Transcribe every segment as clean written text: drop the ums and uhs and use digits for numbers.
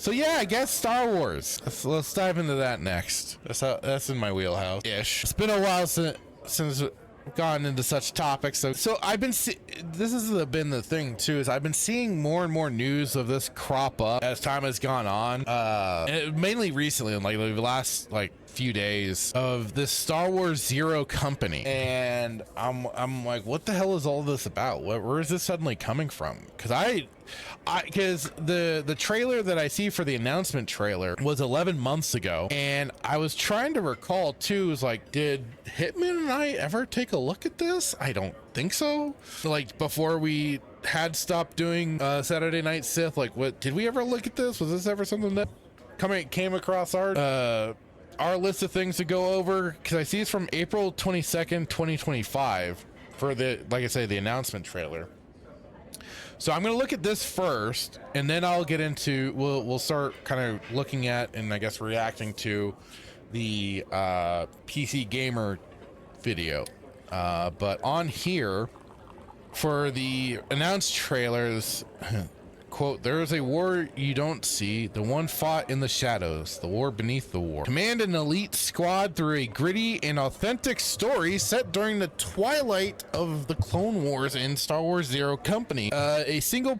So yeah, I guess Star Wars. Let's dive into that next. That's in my wheelhouse ish. It's been a while since we've gotten into such topics. So I've been this has been the thing too, is I've been seeing more and more news of this crop up as time has gone on. Mainly recently, in like the last few days, of this Star Wars Zero company, and I'm like, what the hell is all this about? Where is this suddenly coming from? Because the trailer that I see for the announcement trailer was 11 months ago, and I was trying to recall too, is like, did Hitman and I ever take a look at this? I don't think so. Like, before we had stopped doing Saturday Night Sith, like, what did we ever look at this? Was this ever something that came across our list of things to go over? Because I see it's from April 22nd, 2025 for the, like I say, the announcement trailer. So I'm going to look at this first, and then I'll get into, we'll start kind of looking at and I guess reacting to the PC Gamer video. But on here, for the announced trailers, quote, there is a war you don't see, the one fought in the shadows, the war beneath the war. Command an elite squad through a gritty and authentic story set during the twilight of the Clone Wars in Star Wars Zero Company. A single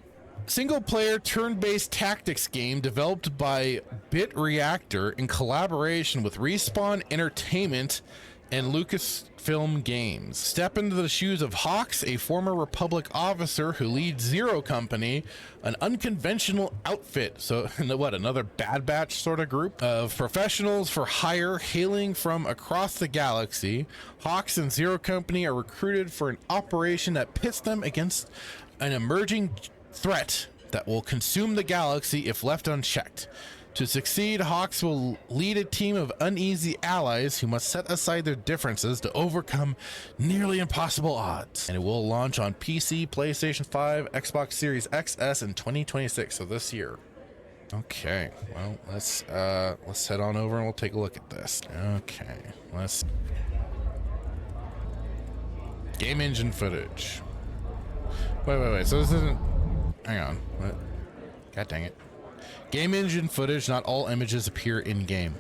player turn-based tactics game developed by Bit Reactor in collaboration with Respawn Entertainment and Lucasfilm Games. Step into the shoes of Hawks, a former Republic officer who leads Zero Company, an unconventional outfit. So what, another Bad Batch sort of group of professionals for hire hailing from across the galaxy. Hawks and Zero Company are recruited for an operation that pits them against an emerging threat that will consume the galaxy if left unchecked. To succeed, Hawks will lead a team of uneasy allies who must set aside their differences to overcome nearly impossible odds. And it will launch on PC, PlayStation 5, Xbox Series XS in 2026, so this year. Okay, well, let's head on over and we'll take a look at this. Okay, game engine footage. Wait, so this isn't, hang on, what? God dang it. Game engine footage, not all images appear in game.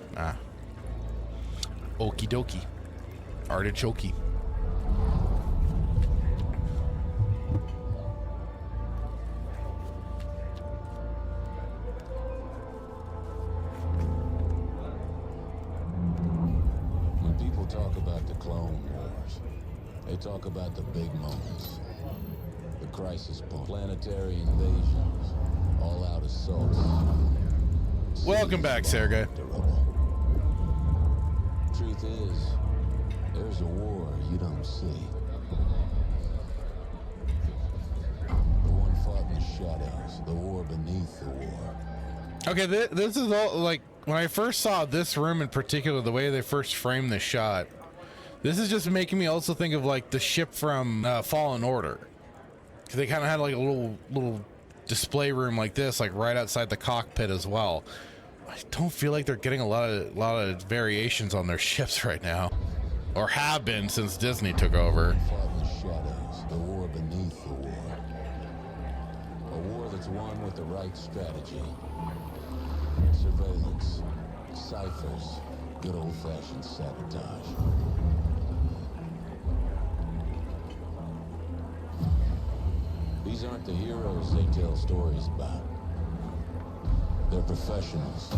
Okie dokie. Artichoke. When people talk about the Clone Wars, they talk about the big moments. The crisis point, planetary invasions, all-out assaults. Welcome back, Sergey. Truth is, there's a war you don't see. The one fought in the shadows, the war beneath the war. Okay, this is all, like, when I first saw this room in particular, the way they first framed the shot, this is just making me also think of, like, the ship from Fallen Order. Because they kind of had, like, a little display room like this, like right outside the cockpit as well. I don't feel like they're getting a lot of variations on their ships right now, or have been since Disney took over. Fought in the shadows, the war beneath the war. A war that's won with the right strategy. Surveillance, ciphers, good old-fashioned sabotage. These aren't the heroes they tell stories about. They're professionals.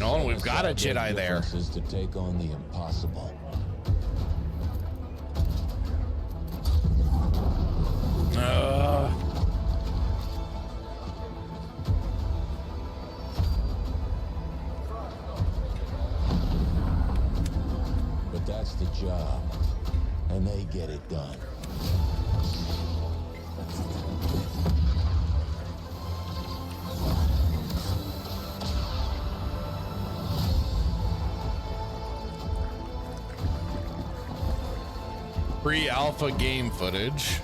Oh, we've got a Jedi there. Is to take on the impossible. But that's the job, and they get it done. Pre-alpha game footage.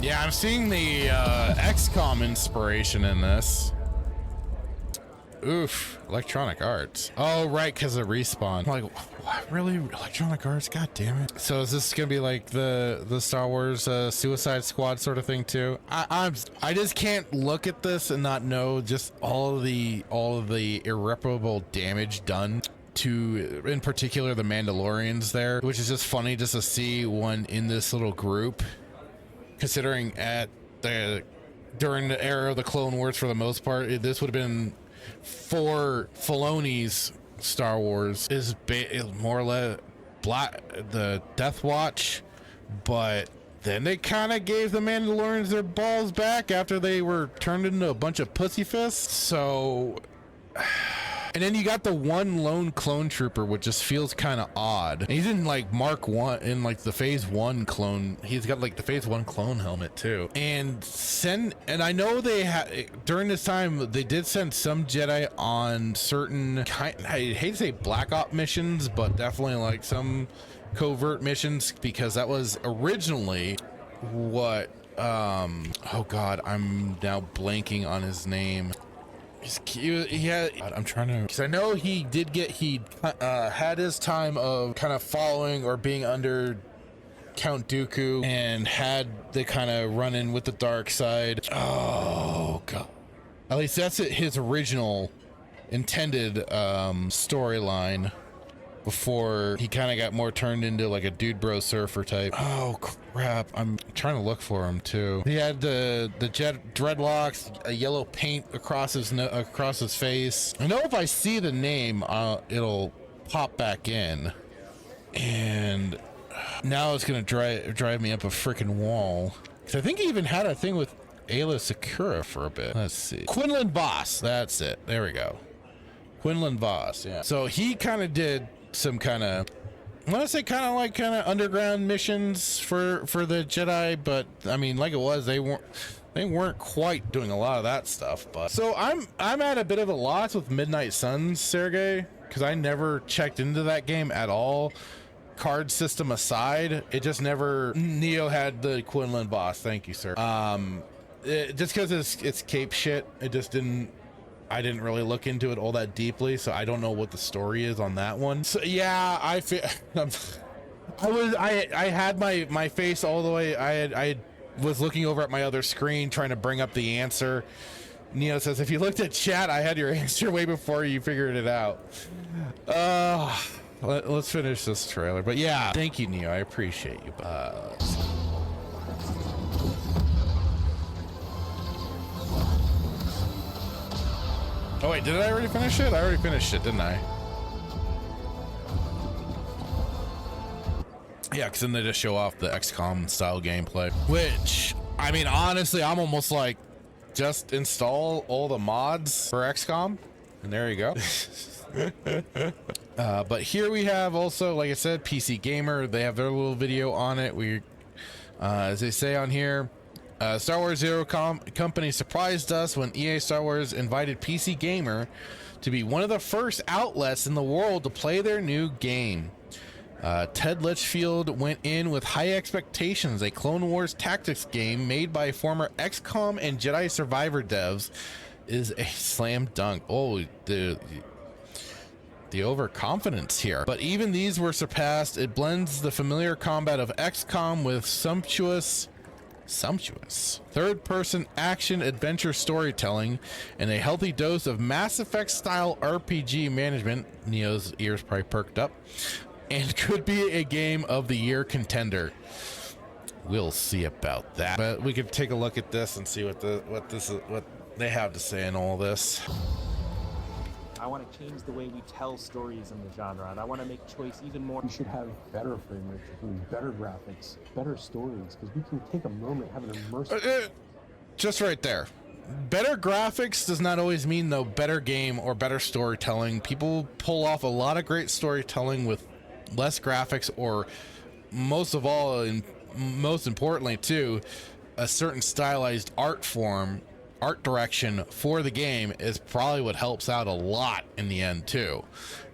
Yeah, I'm seeing the XCom inspiration in this. Oof, Electronic Arts. Oh, right, because of Respawn. I'm like, what? Really? Electronic Arts? God damn it. So is this gonna be like the Star Wars Suicide Squad sort of thing too? I just can't look at this and not know just all of the irreparable damage done to, in particular, the Mandalorians there, which is just funny just to see one in this little group, considering during the era of the Clone Wars, for the most part, this would have been for Filoni's Star Wars is more or less the Death Watch, but then they kind of gave the Mandalorians their balls back after they were turned into a bunch of pussy fists. So, and then you got the one lone clone trooper, which just feels kind of odd. And he's in like Mark 1, in like the Phase 1 clone. He's got like the Phase 1 clone helmet too. And I know they had, during this time, they did send some Jedi on certain I hate to say Black Op missions, but definitely like some covert missions, because that was originally what, oh God, I'm now blanking on his name. I'm trying to, because I know he had his time of kind of following or being under Count Dooku, and had the kind of run in with the dark side. Oh God, at least that's his original intended storyline, before he kind of got more turned into like a dude bro surfer type. Oh crap, I'm trying to look for him too. He had the dreadlocks, a yellow paint across his face. I know if I see the name, it'll pop back in, and now it's gonna drive me up a freaking wall, because I think he even had a thing with Ayla Secura for a bit. Let's see, Quinlan Voss, that's it, there we go. Quinlan Voss, yeah. So he kind of did some kind of, I want to say kind of underground missions for the Jedi, but I mean, like it was, they weren't quite doing a lot of that stuff. But so I'm at a bit of a loss with Midnight Suns, Sergey, because I never checked into that game at all. Card system aside, it just never. Neo had the Quinlan Boss. Thank you, sir. Just because it's Cape shit, it just didn't. I didn't really look into it all that deeply, so I don't know what the story is on that one. So yeah, I had my face all the way. I was looking over at my other screen trying to bring up the answer. Neo says, if you looked at chat, I had your answer way before you figured it out. Let's finish this trailer. But yeah, thank you, Neo. I appreciate you. Oh wait, did I already finish it? I already finished it, didn't I? Yeah, because then they just show off the XCom style gameplay, which, I mean, honestly, I'm almost like, just install all the mods for XCom, and there you go. But here we have also, like I said, PC Gamer. They have their little video on it. As they say on here, Star Wars Zero Company surprised us when EA Star Wars invited PC Gamer to be one of the first outlets in the world to play their new game. Ted Litchfield went in with high expectations. A Clone Wars tactics game made by former XCOM and Jedi Survivor devs is a slam dunk. Oh, the overconfidence here. But even these were surpassed. It blends the familiar combat of XCOM with sumptuous third-person action adventure storytelling and a healthy dose of Mass Effect style RPG management. Neo's ears probably perked up, and could be a game of the year contender. We'll see about that, but we could take a look at this and see what they have to say in all this. I want to change the way we tell stories in the genre, and I want to make choice even more. We should have better frame rate, better graphics, better stories, because we can take a moment, have an immersive. Just right there. Better graphics does not always mean, though, better game or better storytelling. People pull off a lot of great storytelling with less graphics, or most of all, and most importantly too, a certain stylized art direction for the game is probably what helps out a lot in the end too.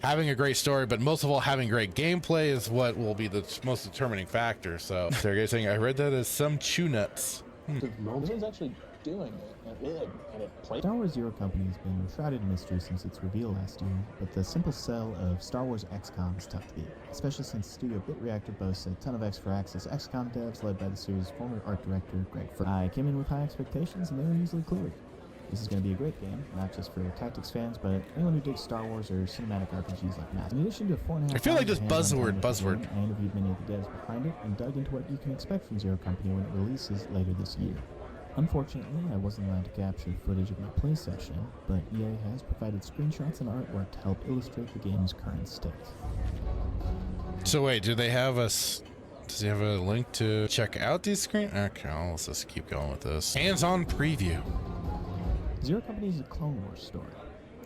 Having a great story, but most of all having great gameplay is what will be the most determining factor. So Sergey's saying, I read that as some chew nuts. This one's actually doing it, and it did, and it played. Star Wars Zero Company has been shrouded in mystery since its reveal last year, but the simple sell of Star Wars XCom is tough to beat, especially since Studio Bit Reactor boasts a ton of X for Access XCom devs led by the series' former art director Greg Fur. I came in with high expectations and they were easily cleared. This is going to be a great game, not just for tactics fans, but anyone who digs Star Wars or cinematic RPGs like Mass. In addition to 4.5 I feel like hours just of hands-on time buzzword. with the game, I interviewed many of the devs behind it and dug into what you can expect from Zero Company when it releases later this year. Unfortunately, I wasn't allowed to capture footage of my play session, but EA has provided screenshots and artwork to help illustrate the game's current state. So wait, do they have us? Does he have a link to check out these screen? Okay, let's just keep going with this. Hands-on preview. Zero Company is a Clone Wars story.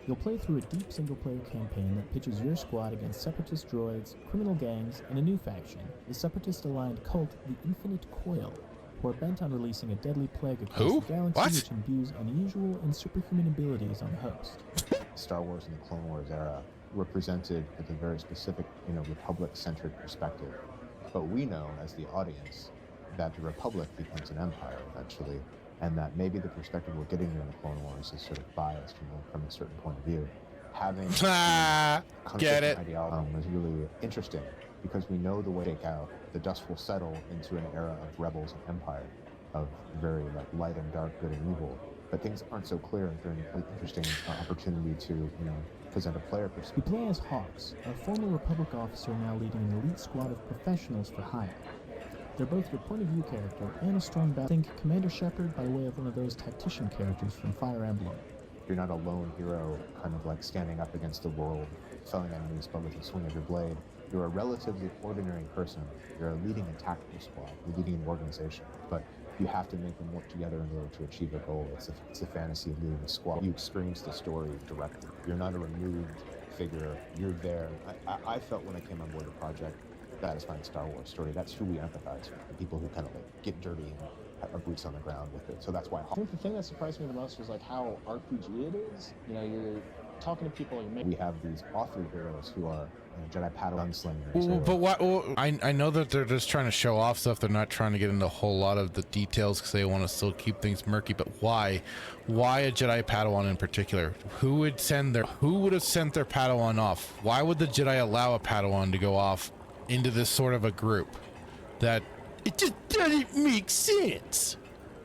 You'll play through a deep single-player campaign that pitches your squad against separatist droids, criminal gangs, and a new faction, the separatist-aligned cult, the Infinite Coil, who are bent on releasing a deadly plague across the galaxy which imbues unusual and superhuman abilities on the host. Star Wars and the Clone Wars era were presented with a very specific, Republic-centered perspective. But we know, as the audience, that the Republic becomes an empire eventually, and that maybe the perspective we're getting here in the Clone Wars is sort of biased from a certain point of view. Having get it ideology was really interesting because we know the way to take out. The dust will settle into an era of rebels and empire, of very light and dark, good and evil. But things aren't so clear, and very interesting opportunity to present a player perspective. You play as Hawks, a former Republic officer now leading an elite squad of professionals for hire. They're both your point of view character and a strong battle. Think Commander Shepard by way of one of those tactician characters from Fire Emblem. You're not a lone hero, kind of standing up against the world, felling enemies, but with a swing of your blade. You're a relatively ordinary person. You're leading a tactical squad. You're leading an organization, but you have to make them work together in order to achieve a goal. It's a fantasy of leading a squad. You experience the story directly. You're not a removed figure. You're there. I felt when I came on board the project, satisfying Star Wars story. That's who we empathize with. The people who kind of get dirty and have boots on the ground with it. So that's why. I think the thing that surprised me the most was how RPG it is. You're talking to people. We have these author heroes who are Jedi Padawan slingers. But what? I know that they're just trying to show off stuff. They're not trying to get into a whole lot of the details because they want to still keep things murky. But why? Why a Jedi Padawan in particular? Who would have sent their Padawan off? Why would the Jedi allow a Padawan to go off into this sort of a group? That it just doesn't make sense.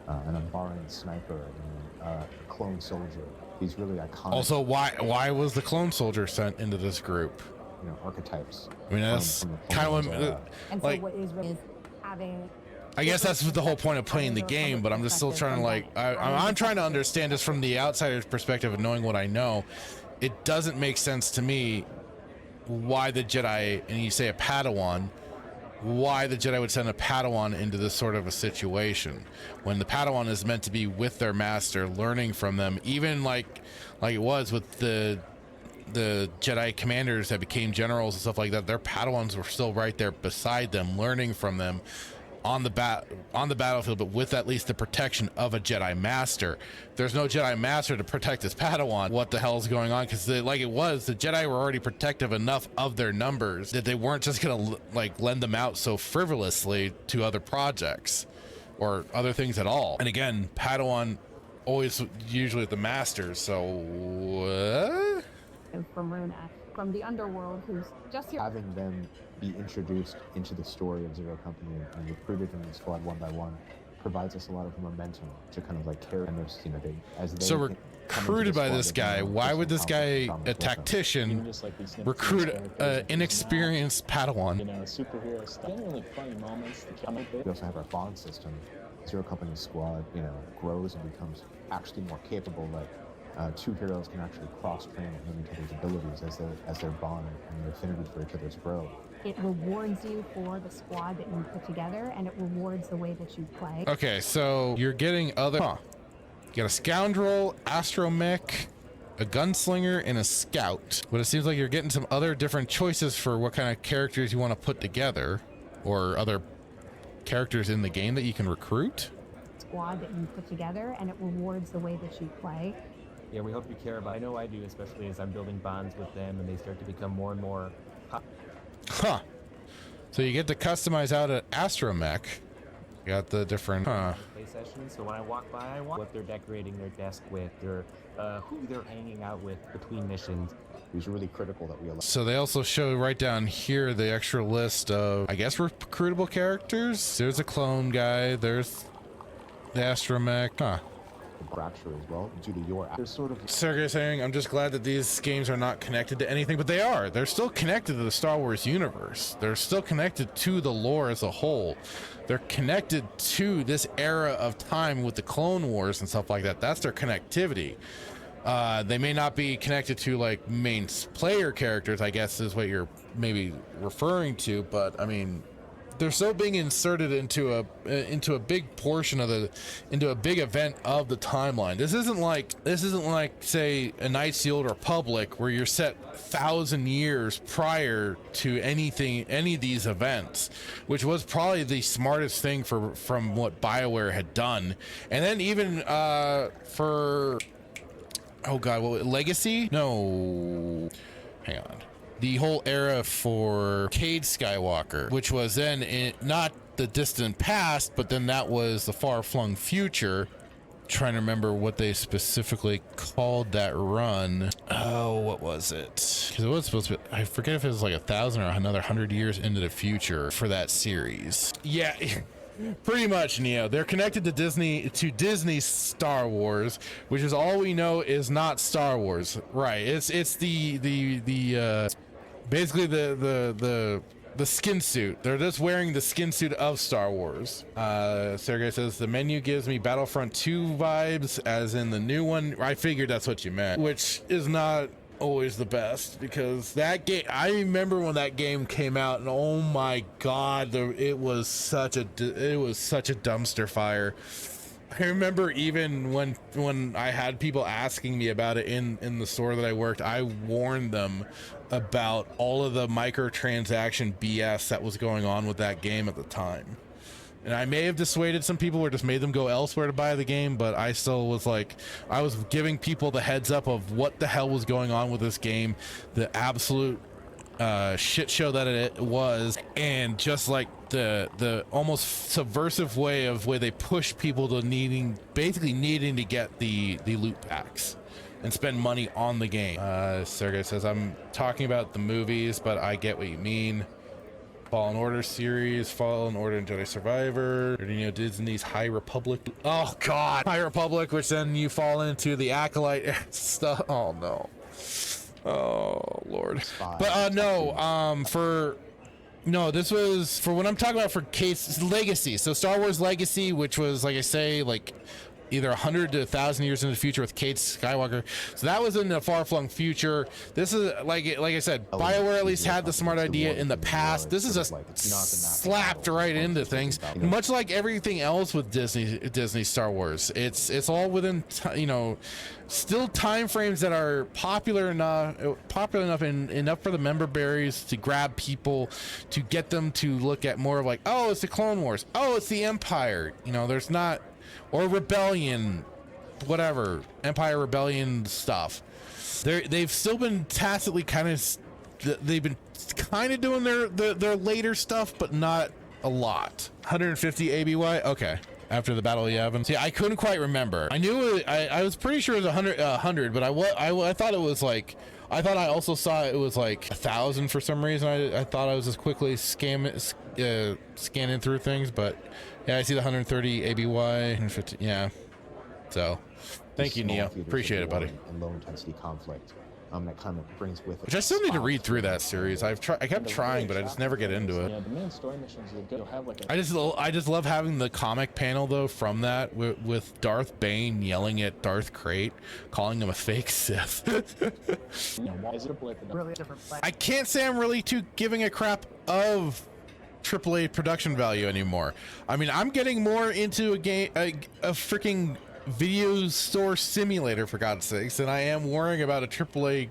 An unborrowed sniper and a clone soldier. These really iconic. Also, why was the clone soldier sent into this group? Archetypes. I mean, that's kind of and so what is having. I guess that's the whole point of playing the game, but I'm just still trying to I'm trying to understand this from the outsider's perspective and knowing what I know. It doesn't make sense to me why the Jedi, and you say a Padawan, why the Jedi would send a Padawan into this sort of a situation when the Padawan is meant to be with their master, learning from them, even like it was with the Jedi commanders that became generals and stuff like that. Their Padawans were still right there beside them, learning from them on the battlefield, but with at least the protection of a Jedi master. There's no Jedi master to protect his Padawan. What the hell is going on? Because the Jedi were already protective enough of their numbers that they weren't just gonna lend them out so frivolously to other projects or other things at all. And again, Padawan always usually the masters. So what? From Runa, from the underworld, who's just here. Having them be introduced into the story of Zero Company and recruited into the squad one by one provides us a lot of momentum to kind of carry them. So recruited by this guy. Why would this guy, a tactician, recruit an inexperienced Padawan? Superhero stuff. Genuinely funny moments. We also have our bond system. Zero Company squad, grows and becomes actually more capable. Two heroes can actually cross-train and learn each other's abilities as their bond and their affinity for each other's grow. It rewards you for the squad that you put together, and it rewards the way that you play. Okay, so you're getting other. You got a scoundrel, astromech, a gunslinger, and a scout. But it seems like you're getting some other different choices for what kind of characters you want to put together, or other characters in the game that you can recruit. Squad that you put together, and it rewards the way that you play. Yeah, we hope you care about. I know I do, especially as I'm building bonds with them, and they start to become more and more. So you get to customize out an astromech, Got the different, play sessions. So when I walk by, I want what they're decorating their desk with, or who they're hanging out with between missions. It was really critical that we allowed So they also show right down here the extra list of, I guess, recruitable characters. There's a clone guy. There's the astromech. Huh. the fracture as well due to your. There's sort of. Sergey saying, I'm just glad that these games are not connected to anything, but they are. They're still connected to the Star Wars universe. They're still connected to the lore as a whole. They're connected to this era of time with the Clone Wars and stuff like that. That's their connectivity. They may not be connected to like main player characters, I guess is what you're maybe referring to, but I mean, they're still being inserted into a big portion of into a big event of the timeline. This isn't like say a Knights of the Old Republic where you're set 1,000 years prior to any of these events, which was probably the smartest thing from what BioWare had done. And then even for oh god, what, Legacy? No, hang on. The whole era for Cade Skywalker, which was then not the distant past, but then that was the far-flung future. Trying to remember what they specifically called that run. Oh, what was it? Because it was supposed to be, I forget if it was like 1,000 or another 100 years into the future for that series. Yeah. Pretty much, Neo. They're connected to Disney's Star Wars, which is all we know is not Star Wars, right? It's basically the skin suit. They're just wearing the skin suit of Star Wars. Sergey says the menu gives me Battlefront 2 vibes, as in the new one. I figured that's what you meant, which is not always the best, because that game, I remember when that game came out, and oh my god, it was such a dumpster fire. I remember even when I had people asking me about it in the store that I worked, I warned them about all of the microtransaction BS that was going on with that game at the time. And I may have dissuaded some people or just made them go elsewhere to buy the game, but I still was like, I was giving people the heads up of what the hell was going on with this game, the absolute shit show that it was, and just like the almost subversive way they push people to basically needing to get the loot packs and spend money on the game. Sergey says, I'm talking about the movies, but I get what you mean. Fallen Order series, Fallen Order and Jedi Survivor, Disney's High Republic. Oh god, High Republic, which then you fall into the Acolyte stuff. Oh no. Oh lord. But this was for what I'm talking about for Case Legacy. So Star Wars Legacy, which was, like I say, like either 100 to 1,000 years in the future with Cade Skywalker. So that was in the far-flung future. This is like I said, BioWare at least had the smart idea in the past. This is just slapped right into things, much like everything else with Disney Star Wars. It's all within still time frames that are popular enough and enough for the member berries to grab people, to get them to look at more of like, oh, it's the Clone Wars, oh, it's the Empire. There's not. Or Rebellion, whatever, Empire Rebellion stuff. They've still been tacitly they've been kind of doing their later stuff, but not a lot. 150 ABY, okay. After the Battle of Yavin. See, I couldn't quite remember. I knew I was pretty sure it was 100, but I thought it was like, I thought I also saw it was like 1,000 for some reason. I thought I was just quickly scanning through things, but yeah, I see the 130 ABY, 150, yeah. So, thank you, Neo. Appreciate it, buddy. And low intensity conflict. That kind of brings with it. Which I still need to read through that series. I kept trying, but I just never get into it. Yeah, the main story missions are good. You'll have like I just love having the comic panel though from that with Darth Bane yelling at Darth Krayt, calling him a fake Sith. why is it a blip? Really different plan. I can't say I'm really too giving a crap of AAA production value anymore. I mean, I'm getting more into a freaking video store simulator, for God's sakes, than I am worrying about a AAA.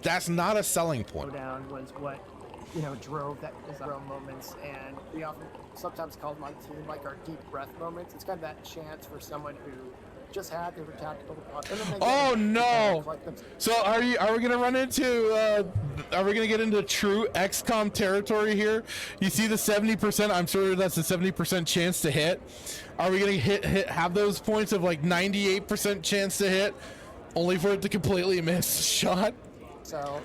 That's not a selling point. Down was what drove that is real moments, and we often sometimes call them on team like our deep breath moments. It's kind of that chance for someone who just had their tactical. Oh no! So are we gonna run into? Are we gonna get into true XCOM territory here? You see the 70%. I'm sure that's a 70% chance to hit. Are we gonna have those points of like 98% chance to hit, only for it to completely miss shot? So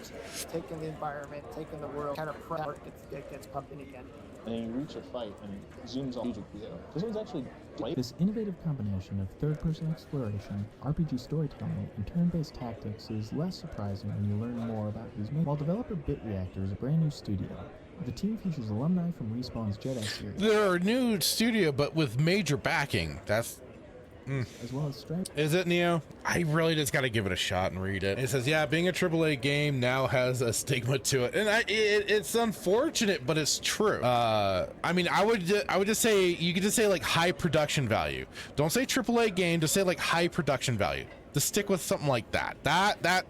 taking the environment, taking the world, kind of prep gets pumping again. And you reach a fight and it zooms on strategic view. This one's actually This innovative combination of third-person exploration, RPG storytelling, and turn-based tactics is less surprising when you learn more about who's made. While developer BitReactor is a brand new studio, the team features alumni from Respawn's Jedi series. They're a new studio, but with major backing. That's as well as Stripe. Is it, Neo? I really just got to give it a shot and read it. It says, yeah, being a AAA game now has a stigma to it. And it's unfortunate, but it's true. I mean, I would just say, you could just say like high production value. Don't say AAA game, just say like high production value. Just stick with something like that. That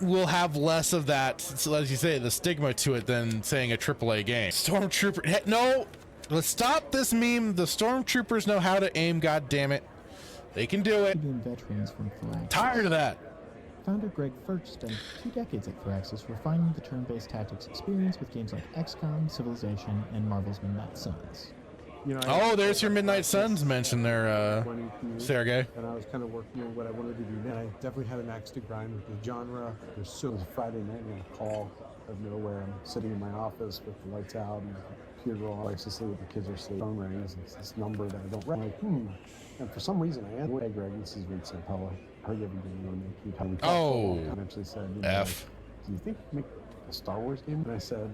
will have less of that, so as you say, the stigma to it than saying a AAA game. Stormtrooper, no! Let's stop this meme. The stormtroopers know how to aim, god damn it. They can do it. Veterans from Firaxis. Tired of that. Founder Greg Furch spent 2 decades at Firaxis refining the turn-based tactics experience with games like XCom, Civilization, and Marvel's Midnight Suns. Oh, there's your Midnight Suns mentioned there, Sergey. And I was kind of working on what I wanted to do. And I definitely had an axe to grind with the genre. There's so Friday night and a call out of nowhere. I'm sitting in my office with the lights out and computer likes to sleep, the kids are asleep, phone rings, it's this number that I don't recognize. And for some reason I am. Hey Greg, this is Vincent Pella. How are you doing? Oh, I actually said, F. Do you think you make a Star Wars game? And I said,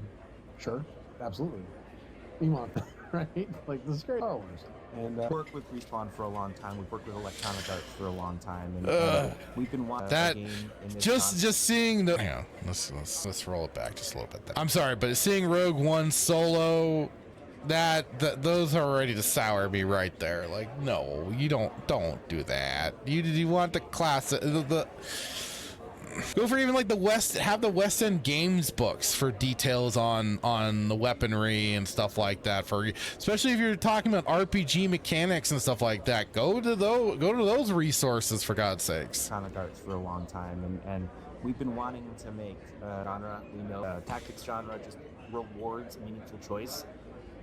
sure, absolutely. We want that, right? Like, this is great. Star Wars. And worked with Respawn for a long time. We've worked with Electronic Arts for a long time, and we've been watching that game in this just seeing the. Hang on, let's roll it back just a little bit. I'm sorry, but seeing Rogue One solo, that those are ready to sour me right there. Like, no, you don't do that. You want the class the. Go for even like the West End Games books for details on the weaponry and stuff like that. For especially if you're talking about RPG mechanics and stuff like that, go to those resources for God's sakes. Electronic Arts for a long time, and we've been wanting to make genre. We know tactics genre just rewards meaningful choice,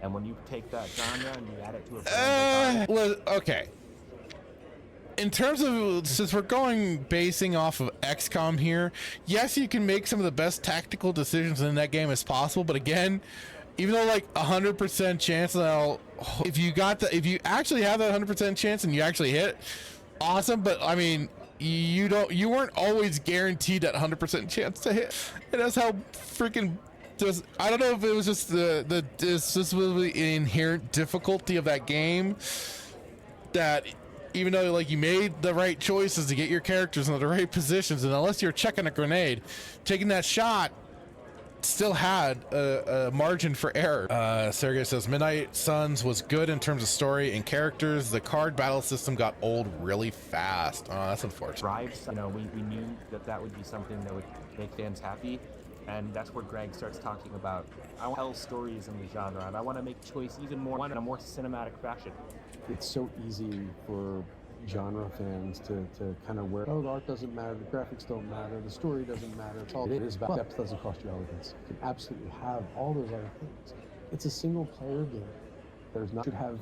and when you take that genre and you add it to a brand okay. In terms of, since we're basing off of XCOM here, yes, you can make some of the best tactical decisions in that game as possible, but again, even though like 100% chance, if you actually have that 100% chance and you actually hit, awesome, but I mean, you weren't always guaranteed that 100% chance to hit, and that's how freaking I don't know if it was just the inherent difficulty of that game, that even though like you made the right choices to get your characters in the right positions, and unless you're checking a grenade, taking that shot still had a margin for error. Sergey says Midnight Suns was good in terms of story and characters. The card battle system got old really fast. Oh, that's unfortunate. Drives, we knew that would be something that would make fans happy, and that's where Greg starts talking about, I want to tell stories in the genre, and I want to make choice even more in a more cinematic fashion. It's so easy for genre fans to kind of wear, oh, the art doesn't matter, the graphics don't matter, the story doesn't matter. It's all it is about. Depth doesn't cost you elegance. You can absolutely have all those other things. It's a single player game. There's not should have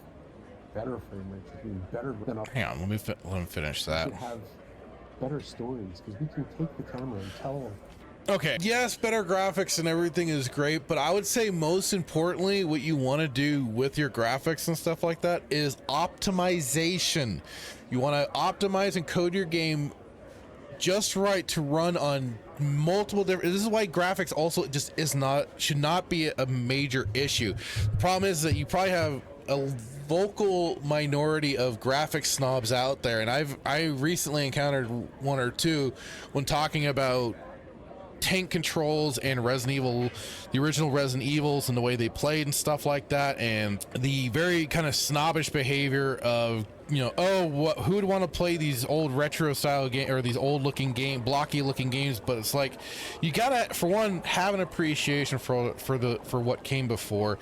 better frame rate, should be better than a, hang on, let me finish that. Should have better stories because we can take the camera and tell. Okay, yes, better graphics and everything is great, but I would say most importantly, what you want to do with your graphics and stuff like that is optimization. You want to optimize and code your game just right to run on multiple different. This is why graphics also just should not be a major issue. The problem is that you probably have a vocal minority of graphics snobs out there, and I recently encountered one or two when talking about tank controls and Resident Evil, the original Resident Evils, and the way they played and stuff like that, and the very kind of snobbish behavior of you know, oh, who would want to play these old retro style game or these old looking blocky looking games? But it's like, you gotta, for one, have an appreciation for what came before,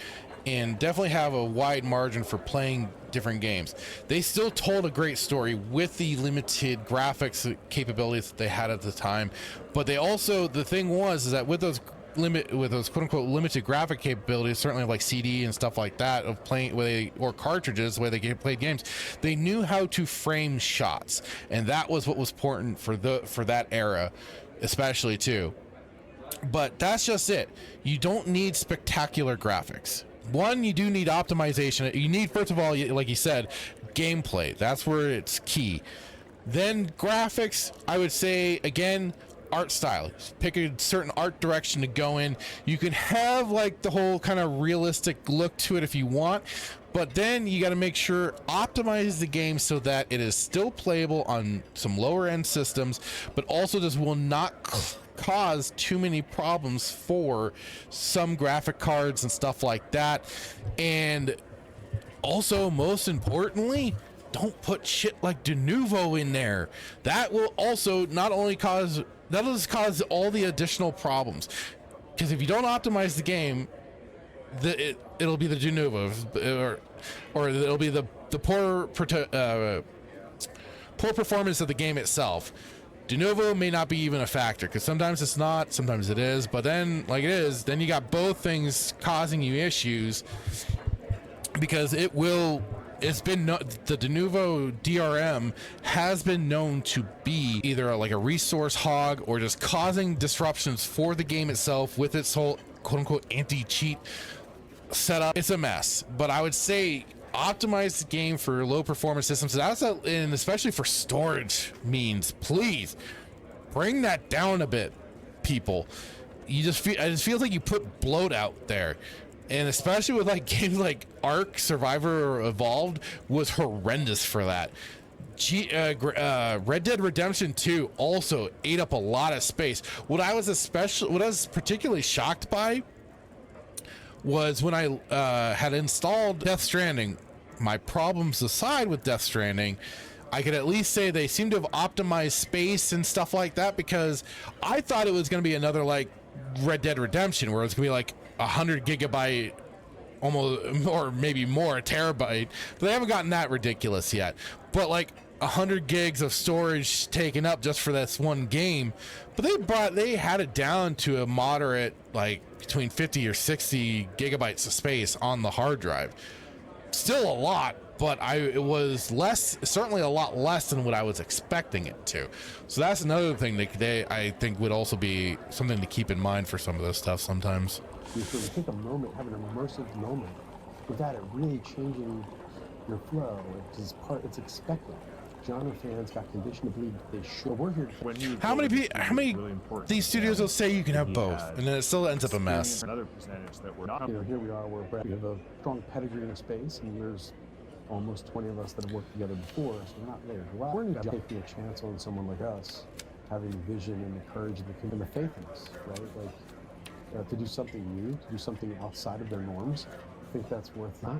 and definitely have a wide margin for playing different games. They still told a great story with the limited graphics capabilities that they had at the time, but they also, the thing was is that with those quote unquote limited graphic capabilities, certainly like CD and stuff like that of playing or cartridges where they played games, they knew how to frame shots, and that was what was important for that era especially too. But that's just it. You don't need spectacular graphics. One, you do need optimization. You need, first of all, like you said, gameplay. That's where it's key. Then graphics, I would say, again, art style. Pick a certain art direction to go in. You can have like the whole kind of realistic look to it if you want, but then you got to make sure, optimize the game so that it is still playable on some lower end systems, but also this will not cause too many problems for some graphic cards and stuff like that. And also, most importantly, don't put shit like de novo in there. That will also not only cause all the additional problems, because if you don't optimize the game, it'll be the de novo, or it'll be the poor performance of the game itself. De novo may not be even a factor, because sometimes it's not, sometimes it is, but then like it is, then you got both things causing you issues, because the de novo DRM has been known to be either like a resource hog or just causing disruptions for the game itself with its whole quote unquote anti-cheat setup. It's a mess, but I would say optimize the game for low performance systems, and especially for storage means, please bring that down a bit, people. It just feels like you put bloat out there. And especially with like games like Ark, Survivor, or Evolved was horrendous for that. Red Dead Redemption 2 also ate up a lot of space. What I was particularly shocked by was when I had installed Death Stranding. My problems aside with Death Stranding, I could at least say they seem to have optimized space and stuff like that, because I thought it was going to be another like Red Dead Redemption where it's going to be like 100 gigabyte almost, or maybe more, a terabyte, but they haven't gotten that ridiculous yet. But like 100 gigs of storage taken up just for this one game, but they had it down to a moderate, like between 50 or 60 gigabytes of space on the hard drive. Still a lot, but it was certainly a lot less than what I was expecting it to. So that's another thing that I think would also be something to keep in mind for some of this stuff sometimes. You sort of take a moment, have an immersive moment, without it really changing your flow. It's expected. Genre fans got conditioned to believe they should. We're here. How many these studios will say you can have both, and then it still ends up a mess. Another percentage that we're not. Here we are. We have a strong pedigree in space, and there's almost 20 of us that have worked together before, so we're not there. We're taking a chance on someone like us, having vision and the courage and the faith in us, right? To do something new, to do something outside of their norms. I think that's worth not.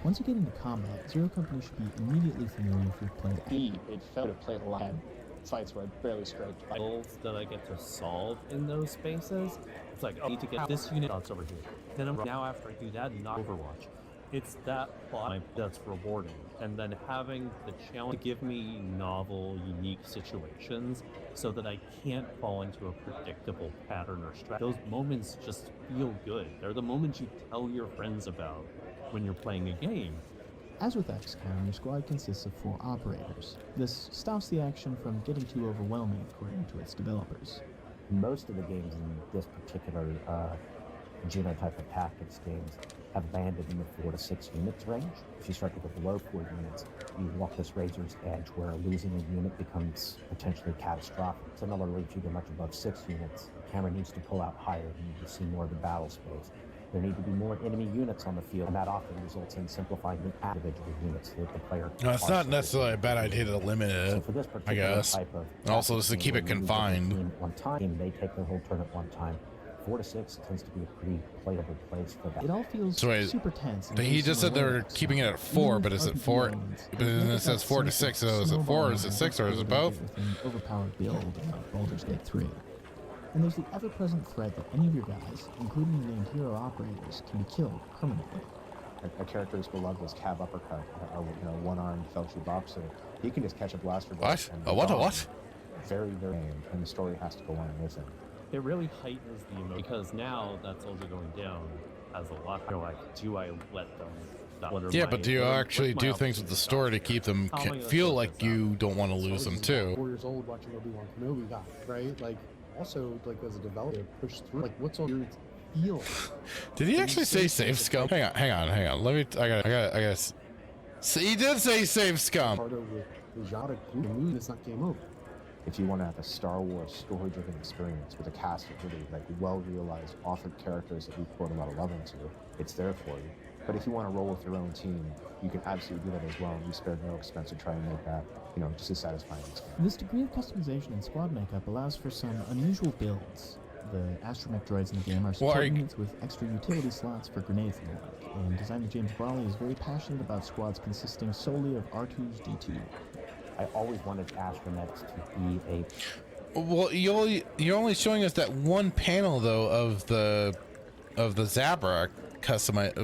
Once you get into combat, Zero Company should be immediately familiar if you've played. It felt to play a lot of fights where I barely scraped. Puzzles that I get to solve in those spaces. It's like, I need to get this unit that's over here. Then now after I do that, not Overwatch. It's that plot that's rewarding. And then having the challenge to give me novel, unique situations so that I can't fall into a predictable pattern or strategy. Those moments just feel good. They're the moments you tell your friends about when you're playing a game. As with XCom, your squad consists of 4 operators. This stops the action from getting too overwhelming, according to its developers. Most of the games in this particular genotype of tactics games have landed in the 4 to 6 units range. If you start to go below 4 units, you walk this razor's edge where losing a unit becomes potentially catastrophic. Similarly, if you go much above 6 units, the camera needs to pull out higher. You need to see more of the battle space. There need to be more enemy units on the field, and that often results in simplifying the individual units that the player. No, it's not necessarily a bad idea to limit it, so for this I guess. type of Also, just to keep it confined. One time, they take their whole turn at one time. 4 to 6 tends to be a pretty playable place for that. It all feels So wait, super tense. and But very he just said they similar were to keeping it at 4, but is it 4? But then it says 4 to 6, so is it 4 or is it 6 or is it both? With an overpowered build of Baldur's Gate 3. And there's the ever-present threat that any of your guys, including the named hero operators, can be killed permanently. A character as beloved as Cab Uppercut, one-armed Felchi Boxer, he can just catch a blaster bolt. What? and A what? A bomb. what? Very, very aimed, and the story has to go on with him. It really heightens the emotion because now that soldier going down has a lot. You're like, do I let them? Yeah, but do you actually do things with the story to keep them feel like you don't want to lose them too? 4 years old watching Obi-Wan Kenobi die, right? Like, also, like, as a developer, push through. Like, what's on your feel? Did he actually say save scum? Hang on. Let me. I gotta. See, he did say save scum. Harder with the genre, it's not game over. If you want to have a Star Wars story-driven experience with a cast of really well-realized, authored characters that we poured a lot of love into, it's there for you. But if you want to roll with your own team, you can absolutely do that as well, and you spare no expense to try and make that, just as satisfying as possible. This degree of customization and squad makeup allows for some unusual builds. The astromech droids in the game are support units with extra utility slots for grenades and the like, and designer James Brawley is very passionate about squads consisting solely of R2's D2. I always wanted astromechs to be a... Well, you're only showing us that one panel though of the Zabrak customize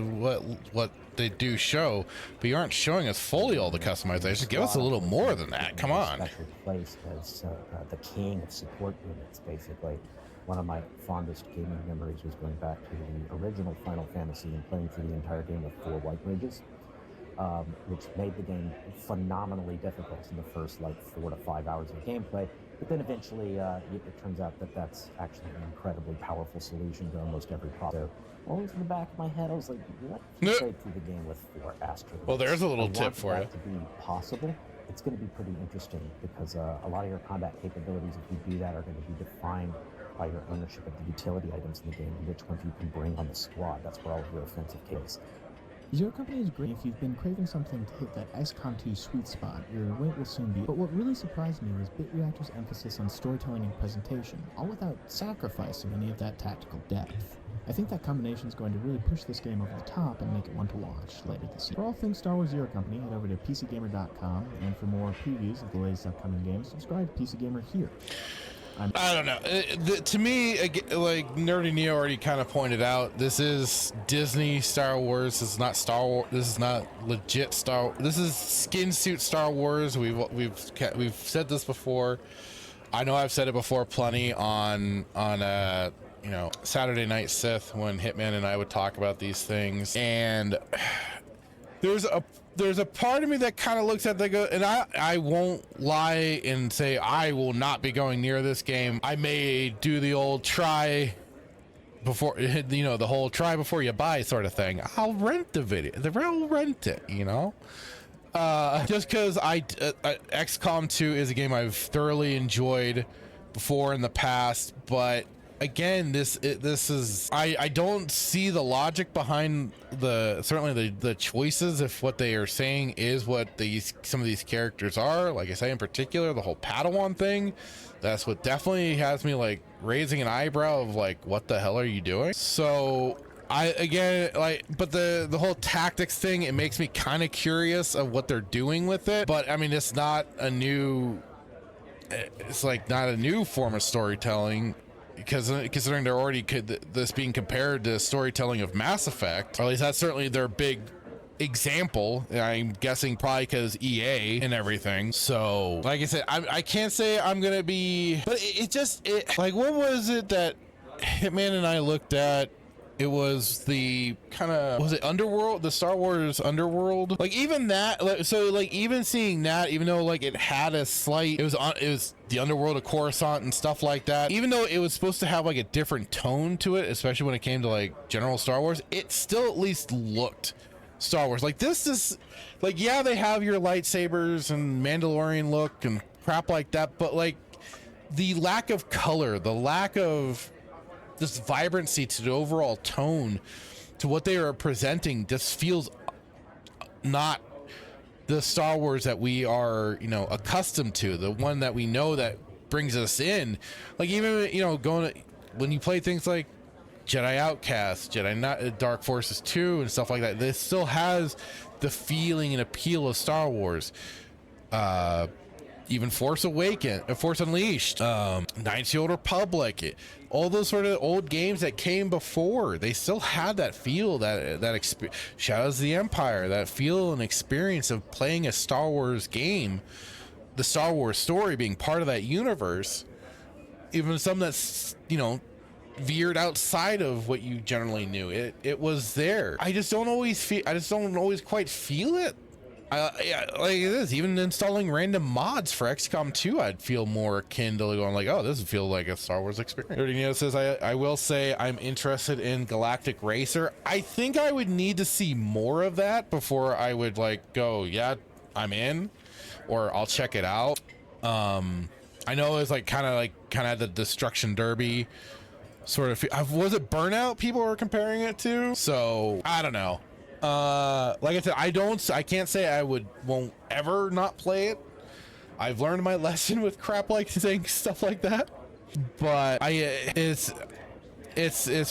what they do show, but you aren't showing us fully all the customization. Give us a little more than that. Come on. Special place as the king of support units, basically. One of my fondest gaming memories was going back to the original Final Fantasy and playing through the entire game with 4 white mages, which made the game phenomenally difficult in the first 4 to 5 hours of gameplay. But then eventually, it turns out that that's actually an incredibly powerful solution to almost every problem. So, always in the back of my head, I was like, what if you play through the game with 4 astromechs? Well, there's a little tip for you. To be possible, it's going to be pretty interesting because a lot of your combat capabilities, if you do that, are going to be defined by your ownership of the utility items in the game and which ones you can bring on the squad. That's where all of your offensive case. Zero Company is great if you've been craving something to hit that XCom 2 sweet spot. Your wait will soon be. But what really surprised me was Bit Reactor's emphasis on storytelling and presentation, all without sacrificing any of that tactical depth. I think that combination is going to really push this game over the top and make it one to watch later this year. For all things Star Wars Zero Company, head over to PCGamer.com, and for more previews of the latest upcoming games, subscribe to PC Gamer here. I don't know. To me, like Nerdy Neo already kind of pointed out, this is Disney Star Wars. This is not Star Wars. This is not legit Star Wars. This is skin suit Star Wars. We've said this before. I know I've said it before plenty on Saturday Night Sith when Hitman and I would talk about these things, and there's a part of me that kind of looks at go, and I won't lie and say I will not be going near this game. I may do the old try before, the whole try before you buy sort of thing. I'll rent the video. I'll rent it, just because XCOM 2 is a game I've thoroughly enjoyed before in the past, but again, this is I don't see the logic behind the choices if what they are saying is what some of these characters are. Like I say, in particular, the whole Padawan thing, that's what definitely has me like raising an eyebrow of like, what the hell are you doing? So but the whole tactics thing, it makes me kind of curious of what they're doing with it. But I mean, it's not a new form of storytelling, because considering they're already this being compared to storytelling of Mass Effect, or at least that's certainly their big example. I'm guessing probably because EA and everything. So like I said, I can't say I'm gonna be, but it like, what was it that Hitman and I looked at? It was the kind of, was it Underworld, the Star Wars Underworld? Like even that, so like even seeing that, even though like it had a slight, it was the Underworld of Coruscant and stuff like that. Even though it was supposed to have like a different tone to it, especially when it came to like general Star Wars, it still at least looked Star Wars. Like this is like, yeah, they have your lightsabers and Mandalorian look and crap like that, but like the lack of color, the lack of this vibrancy to the overall tone to what they are presenting just feels not the Star Wars that we are, accustomed to, the one that we know that brings us in. Like even, when you play things like Jedi Outcast, Dark Forces 2 and stuff like that. This still has the feeling and appeal of Star Wars. Even Force Unleashed, Knights of the Old Republic, all those sort of old games that came before, they still had that feel, that Shadows of the Empire, that feel and experience of playing a Star Wars game, the Star Wars story being part of that universe, even some that's, you know, veered outside of what you generally knew. It was there. I just don't always quite feel it. Yeah, like it is. Even installing random mods for XCOM 2, I'd feel more akin to going like, oh, this would feel like a Star Wars experience. Nerdineo says, I will say I'm interested in Galactic Racer. I think I would need to see more of that before I would like go, yeah, I'm in, or I'll check it out. I know it's like kind of the Destruction Derby sort of. Was it Burnout people were comparing it to? So I don't know. Like I said, I can't say I won't ever not play it. I've learned my lesson with crap like saying stuff like that, but it's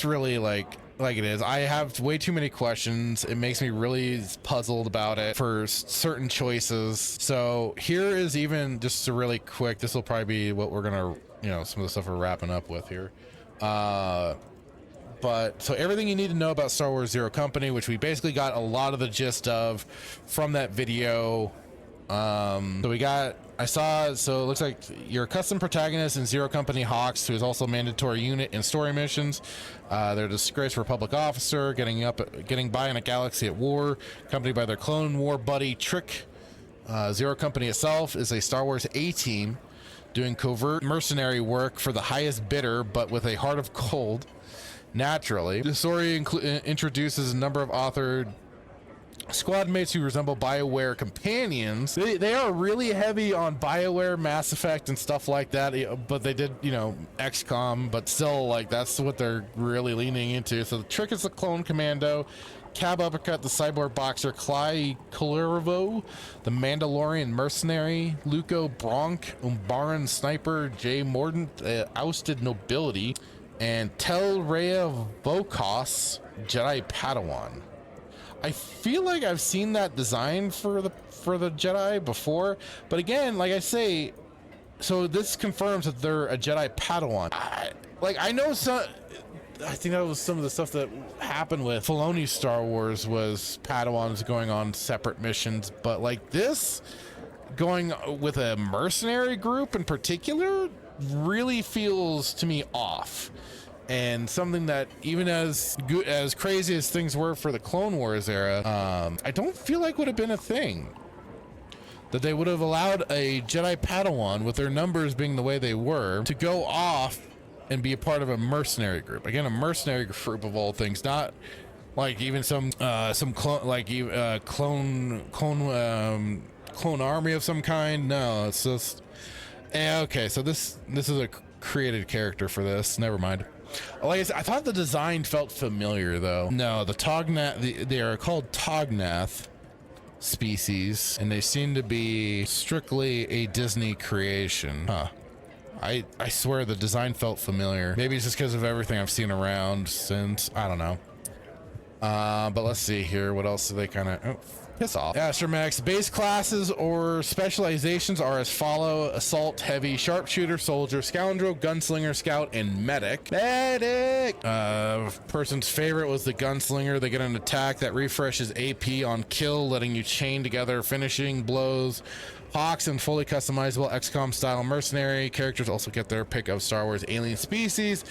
really like it is. I have way too many questions. It makes me really puzzled about it for certain choices. So here is even just a really quick, this will probably be what we're gonna, you know, some of the stuff we're wrapping up with here. But so everything you need to know about Star Wars Zero Company, which we basically got a lot of the gist of from that video. So it looks like you're a custom protagonist in Zero Company Hawks, who is also a mandatory unit in story missions. They're a disgraced Republic officer getting by in a galaxy at war, accompanied by their Clone War buddy Trick. Zero Company itself is a Star Wars A-team doing covert mercenary work for the highest bidder, but with a heart of gold. Naturally, the story introduces a number of authored squad mates who resemble BioWare companions. They are really heavy on BioWare, Mass Effect, and stuff like that. But they did, you know, XCOM, but still, like, that's what they're really leaning into. So the Trick is the clone commando, Cab Uppercut, the cyborg boxer, Cly Cuervo, the Mandalorian mercenary, Luco Bronk, Umbaran sniper, Jay Mordant, ousted nobility, and Tel Rhea Vokos, Jedi Padawan. I feel like I've seen that design for the Jedi before, but again, like I say, so this confirms that they're a Jedi Padawan. I know some. I think that was some of the stuff that happened with Filoni's Star Wars was Padawans going on separate missions, but like this, going with a mercenary group in particular, really feels to me off. And something that, even as crazy as things were for the Clone Wars era, I don't feel like would have been a thing. That they would have allowed a Jedi Padawan, with their numbers being the way they were, to go off and be a part of a mercenary group. Again, a mercenary group of all things, not like even some clone army of some kind. No, it's just okay. So this is a created character for this. Never mind. Like I said, I thought the design felt familiar though. No, the Tognath, they are called Tognath species, and they seem to be strictly a Disney creation. Huh. I swear the design felt familiar. Maybe it's just because of everything I've seen around since. I don't know. But let's see here. What else do they kind of... Oh, piss off. Astromech's base classes or specializations are as follow: Assault, Heavy, Sharpshooter, Soldier, Scoundrel, Gunslinger, Scout, and Medic. Medic! Person's favorite was the Gunslinger. They get an attack that refreshes AP on kill, letting you chain together finishing blows. Hawks and fully customizable XCOM style mercenary characters also get their pick of Star Wars alien species.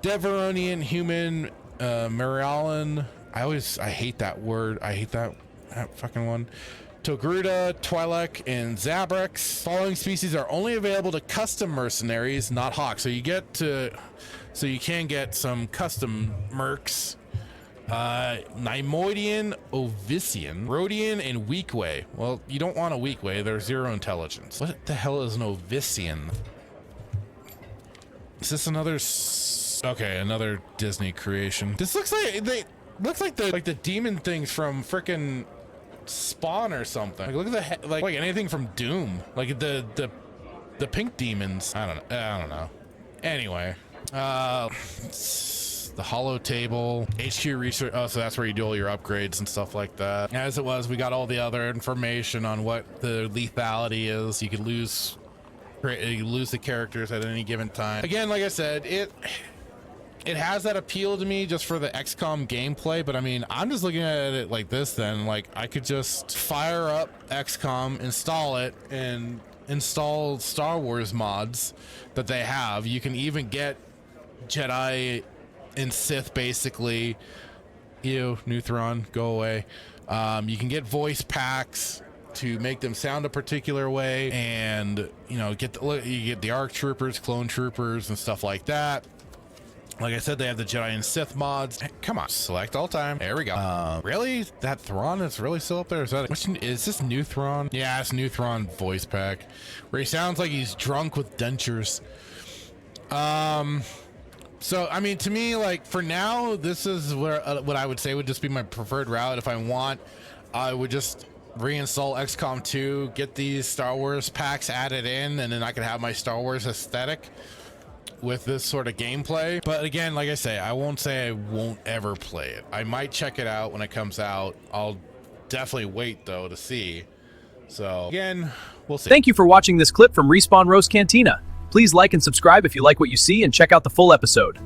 Deveronian, human, Marialan. I hate that word. I hate that fucking one. Togruta, Twi'lek, and Zabrex. Following species are only available to custom mercenaries, not Hawks. So you can get some custom mercs. Neimoidian, Ovisian, Rhodian, and Weekway. Well, you don't want a Weekway. They're 0 intelligence. What the hell is an Ovisian? Is this another... Okay, another Disney creation. This looks like the demon things from frickin' Spawn or something. Like, look at the like anything from Doom. Like the pink demons. I don't know. Anyway, the holo table, HQ research. Oh, so that's where you do all your upgrades and stuff like that. As it was, we got all the other information on what the lethality is. You could lose the characters at any given time. Again, like I said, it has that appeal to me just for the XCOM gameplay, but I mean, I'm just looking at it like this then. Like, I could just fire up XCOM, install it, and install Star Wars mods that they have. You can even get Jedi and Sith, basically. Ew, Neutron, go away. You can get voice packs to make them sound a particular way, and you know, you get the ARC troopers, clone troopers, and stuff like that. Like I said, they have the Jedi and Sith mods. Come on, select all time. There we go. Really? That Thrawn is really still up there? Is this New Thrawn? Yeah, it's New Thrawn voice pack, where he sounds like he's drunk with dentures. So, I mean, to me, like, for now, this is where what I would say would just be my preferred route. If I want, I would just reinstall XCOM 2, get these Star Wars packs added in, and then I could have my Star Wars aesthetic with this sort of gameplay. But again, like I say, I won't say I won't ever play it. I might check it out when it comes out. I'll definitely wait, though, to see. So, again, we'll see. Thank you for watching this clip from Respawn Roast Cantina. Please like and subscribe if you like what you see, and check out the full episode.